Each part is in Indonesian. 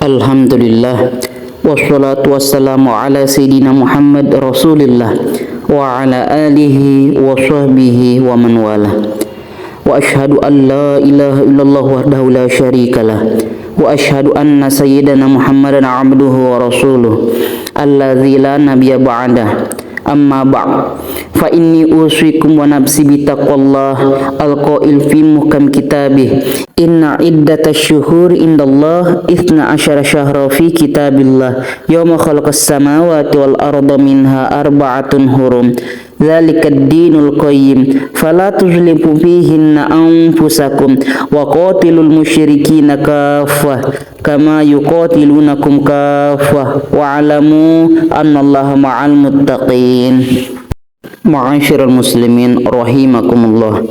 Alhamdulillah wassalatu wassalamu ala sayyidina Muhammad Rasulillah wa ala alihi wa sahbihi wa man wala. Wa ashhadu an la ilaha illallah wahdahu la syarikalah wa ashhadu anna sayyidana Muhammadan abduhu wa rasuluh alladzi la nabiyya ba'dah. Amma ba'd, fa inni usikum wa nafsi bitaqwallah al-qail fi muhkam kitabih inna iddatash syuhuri indallah 12 syahra fi kitabillah yawma khalaqas samawati wal arda minha arba'atun hurum dzalikad dinul qayyim fala tuzlimu fihinna anfusakum wa qatilul musyrikina kaffah kama yuqatilunakum kaffah wa'alamu annallaha ma'al muttaqin. Ma'asyiral muslimin rahimakumullah.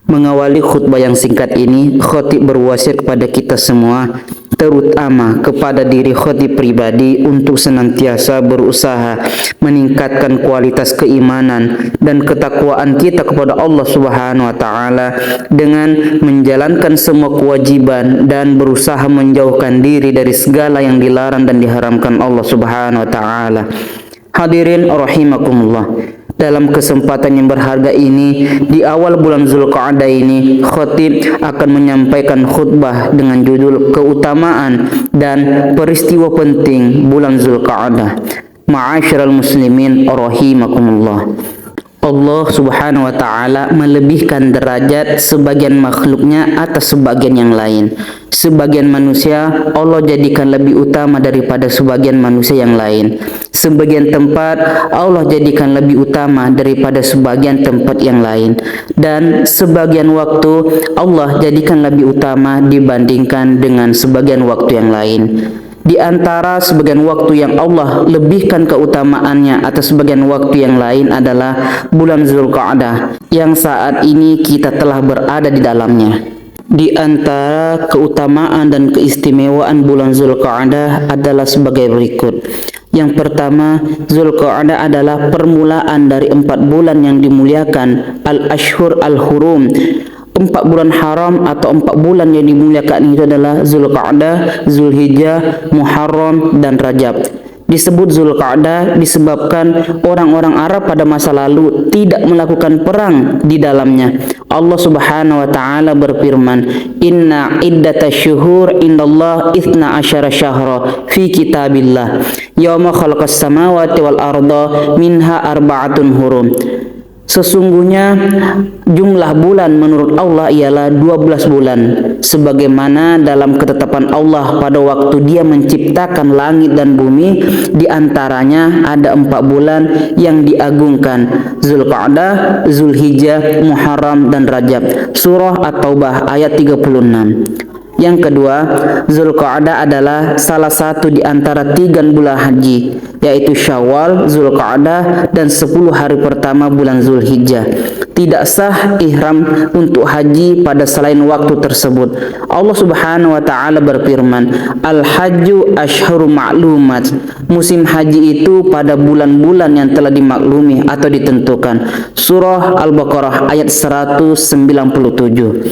Mengawali khutbah yang singkat ini, khatib berwasiat kepada kita semua, terutama kepada diri khatib pribadi untuk senantiasa berusaha meningkatkan kualitas keimanan dan ketakwaan kita kepada Allah Subhanahu wa taala dengan menjalankan semua kewajiban dan berusaha menjauhkan diri dari segala yang dilarang dan diharamkan Allah Subhanahu wa taala. Hadirin rahimakumullah. Dalam kesempatan yang berharga ini, di awal bulan Zulqa'dah ini, khatib akan menyampaikan khutbah dengan judul keutamaan dan peristiwa penting bulan Zulqa'dah. Ma'asyiral muslimin rahimakumullah. Allah Subhanahu wa taala melebihkan derajat sebagian makhluknya atas sebagian yang lain. Sebagian manusia Allah jadikan lebih utama daripada sebagian manusia yang lain. Sebagian tempat Allah jadikan lebih utama daripada sebagian tempat yang lain. Dan sebagian waktu Allah jadikan lebih utama dibandingkan dengan sebagian waktu yang lain. Di antara sebagian waktu yang Allah lebihkan keutamaannya atas sebagian waktu yang lain adalah bulan Zulqa'dah yang saat ini kita telah berada di dalamnya. Di antara keutamaan dan keistimewaan bulan Zulqa'dah adalah sebagai berikut. Yang pertama, Zulqa'dah adalah permulaan dari 4 bulan yang dimuliakan, al-ashhur al-hurum. 4 bulan haram atau 4 bulan yang dimuliakan itu adalah Zulqa'dah, Zulhijjah, Muharram, dan Rajab. Disebut Zulqa'dah disebabkan orang-orang Arab pada masa lalu tidak melakukan perang di dalamnya. Allah Subhanahu wa taala berfirman, "Inna iddatasy syuhur indallah 12 syahra fi kitabillah yauma khalaqas samawati wal arda minha arba'atun hurum." Sesungguhnya jumlah bulan menurut Allah ialah 12 bulan sebagaimana dalam ketetapan Allah pada waktu Dia menciptakan langit dan bumi. Di antaranya ada 4 bulan yang diagungkan, Zulqa'dah, Zulhijjah, Muharram, dan Rajab. Surah At-Taubah ayat 36. Yang kedua, Zulqa'dah adalah salah satu di antara 3 bulan haji, yaitu Syawal, Zulqa'dah, dan 10 hari pertama bulan Zulhijjah. Tidak sah ihram untuk haji pada selain waktu tersebut. Allah Subhanahu wa taala berfirman, "Al-hajju asyhuru ma'lumat." Musim haji itu pada bulan-bulan yang telah dimaklumi atau ditentukan. Surah Al-Baqarah ayat 197.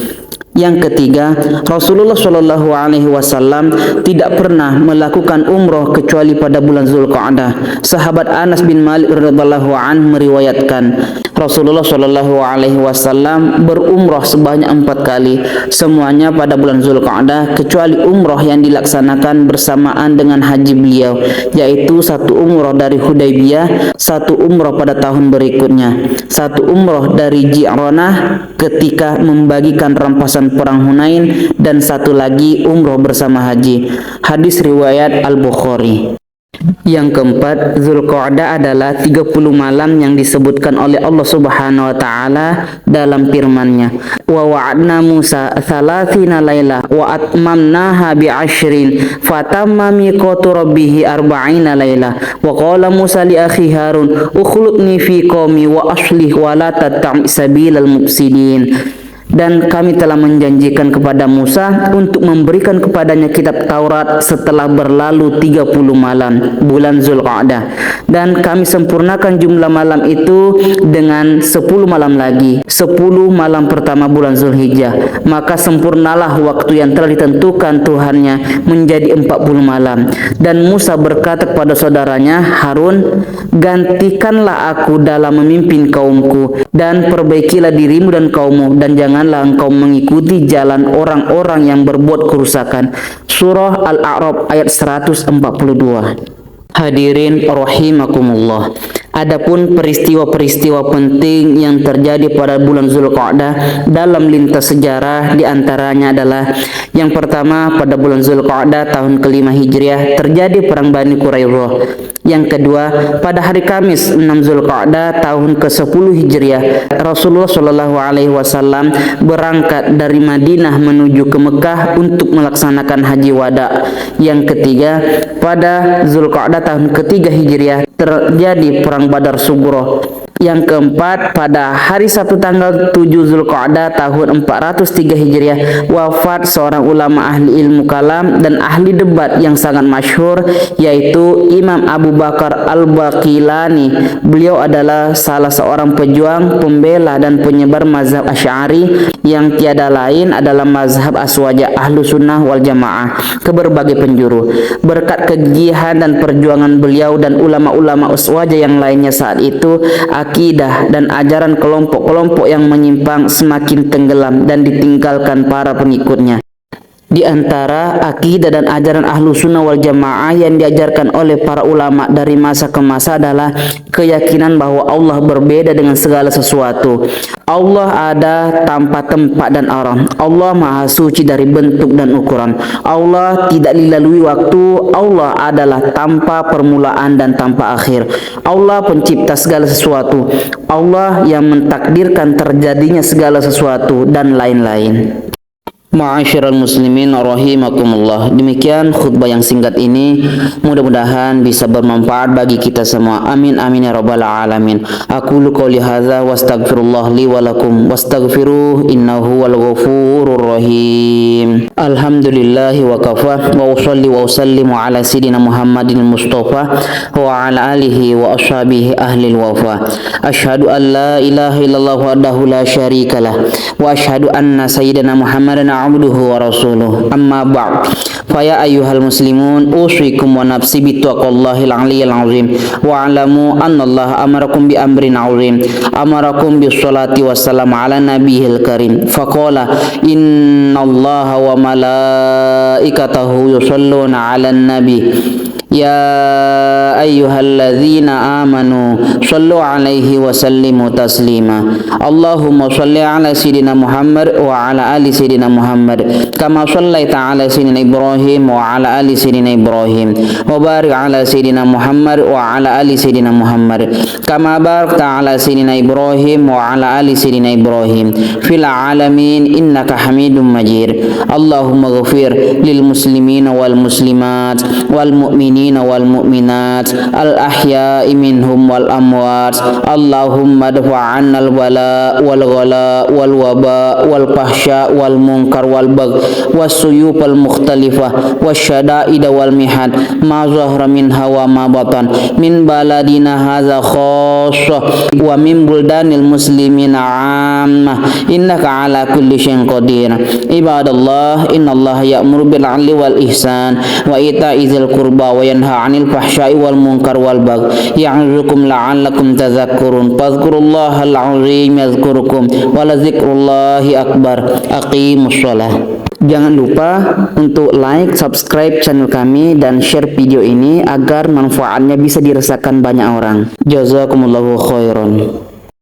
Yang ketiga, Rasulullah Shallallahu Alaihi Wasallam tidak pernah melakukan umroh kecuali pada bulan Zulqa'dah. Sahabat Anas bin Malik radhiyallahu anhu meriwayatkan, Rasulullah Shallallahu Alaihi Wasallam berumroh sebanyak 4 kali, semuanya pada bulan Zulqa'dah, kecuali umroh yang dilaksanakan bersamaan dengan haji beliau, yaitu 1 umroh dari Hudaybiyah, 1 umroh pada tahun berikutnya, 1 umroh dari Ji'ranah ketika membagikan rampasan perang Hunain, dan 1 lagi umroh bersama haji. Hadis riwayat Al-Bukhari. Yang keempat, Zulqa'dah adalah 30 malam yang disebutkan oleh Allah Subhanahu wa taala dalam firman-Nya, "Wa wa'adna Musa 30 lailah wa atmamnaha bi'ashrin fatamma miqatu rabbih 40 lailah wa qala Musa li akhi Harun ukhludni fi qaumi wa aslih wa la tattabi' sabilal mufsidin." Dan kami telah menjanjikan kepada Musa untuk memberikan kepadanya kitab Taurat setelah berlalu 30 malam bulan Zulqa'dah. Dan kami sempurnakan jumlah malam itu dengan 10 malam lagi, 10 malam pertama bulan Zulhijjah. Maka sempurnalah waktu yang telah ditentukan Tuhannya menjadi 40 malam. Dan Musa berkata kepada saudaranya Harun, gantikanlah aku dalam memimpin kaumku, dan perbaikilah dirimu dan kaummu, dan janganlah engkau mengikuti jalan orang-orang yang berbuat kerusakan. Surah Al-A'raf ayat 142. Hadirin rahimakumullah. Adapun peristiwa-peristiwa penting yang terjadi pada bulan Zulqa'dah dalam lintas sejarah diantaranya adalah yang pertama, pada bulan Zulqa'dah tahun ke-5 Hijriah terjadi perang Bani Quraidah. Yang kedua, pada hari Kamis 6 Zulqa'dah tahun ke-10 Hijriah, Rasulullah Shallallahu Alaihi Wasallam berangkat dari Madinah menuju ke Mekah untuk melaksanakan haji wada. Yang ketiga, pada Zulqa'dah tahun ke-3 Hijriah terjadi perang Badar Sughra. Yang keempat, pada hari Sabtu tanggal 7 Zulqa'dah tahun 403 Hijriah wafat seorang ulama ahli ilmu kalam dan ahli debat yang sangat masyhur, yaitu Imam Abu Bakar Al-Baqilani. Beliau adalah salah seorang pejuang, pembela dan penyebar mazhab Asy'ari yang tiada lain adalah mazhab Aswaja Ahlu Sunnah wal Jamaah ke berbagai penjuru. Berkat kegigihan dan perjuangan beliau dan ulama-ulama Aswaja yang lainnya saat itu, akidah dan ajaran kelompok-kelompok yang menyimpang semakin tenggelam dan ditinggalkan para pengikutnya. Di antara akidah dan ajaran Ahlu Sunnah wal Jamaah yang diajarkan oleh para ulama dari masa ke masa adalah keyakinan bahwa Allah berbeda dengan segala sesuatu. Allah ada tanpa tempat dan arah. Allah maha suci dari bentuk dan ukuran. Allah tidak dilalui waktu. Allah adalah tanpa permulaan dan tanpa akhir. Allah pencipta segala sesuatu. Allah yang mentakdirkan terjadinya segala sesuatu dan lain-lain. Ma'asyiral muslimin rahimakumullah. Demikian khutbah yang singkat ini, mudah-mudahan bisa bermanfaat bagi kita semua. Amin amin ya rabbal alamin. Aqulu qouli hadza wastaghfirullah li wa lakum wastaghfiruh innahu wal ghafurur rahim. Alhamdulillah wa kafa wa usalli wa usallimu ala sayidina Muhammadin Mustafa wa ala alihi wa ashabihi ahli wafa. Asyhadu an la ilaha illallah wahdahu la syarikalah wa asyhadu anna sayyidina Muhammadan abduhu wa rasuluh. Amma ba'd. Faya ayyuhal muslimun, usikum wa nafsi bittaqwallahil aliyyil azim. Wa alamu annallaha amarakum bi amrin azim. Amarakum bis salati wassalam ala nabiyil karim. Faqala innallaha wa malaikatahu yusalluna 'alan nabi. Ya ayyuhalladzina amanu sallu alaihi wa sallimu taslima. Allahumma salli ala sayidina Muhammad wa ala ali sayidina Muhammad kama sallaita ala sayidina Ibrahim wa ala ali sayidina Ibrahim wa barik ala sayidina Muhammad wa ala ali sayidina Muhammad kama barakta ala sayidina Ibrahim wa ala ali sayidina Ibrahim fil alamin innaka Hamidum Majid. Allahumma ghafir lil muslimina wal muslimat wal mu'minin wal mu'minat al ahya'i minhum wal amwat. Allahumma dfa' 'anna al bala wal ghala wal waba wal fahsya wal munkar wal bagh was suyuf al mukhtalifah wasyada'id wal mihad ma zahara minha wa ma batan min baladina hadza khassah wa min buldanil muslimina 'ammah innaka 'ala kulli syai'in qadir. Ibadallah, innallaha ya'muru bil 'adli wal ihsan wa ita'i dzil qurba wa yanha 'anil fahsya'i wal munkar wal bagh ya'idzukum la'allakum tadhakkurun. Fadhkurullahal 'azim yadhkurukum wa la dzikrullahi akbar. Aqimus shalah. Jangan lupa untuk like, subscribe channel kami dan share video ini agar manfaatnya bisa dirasakan banyak orang. Jazakumullahu khairan.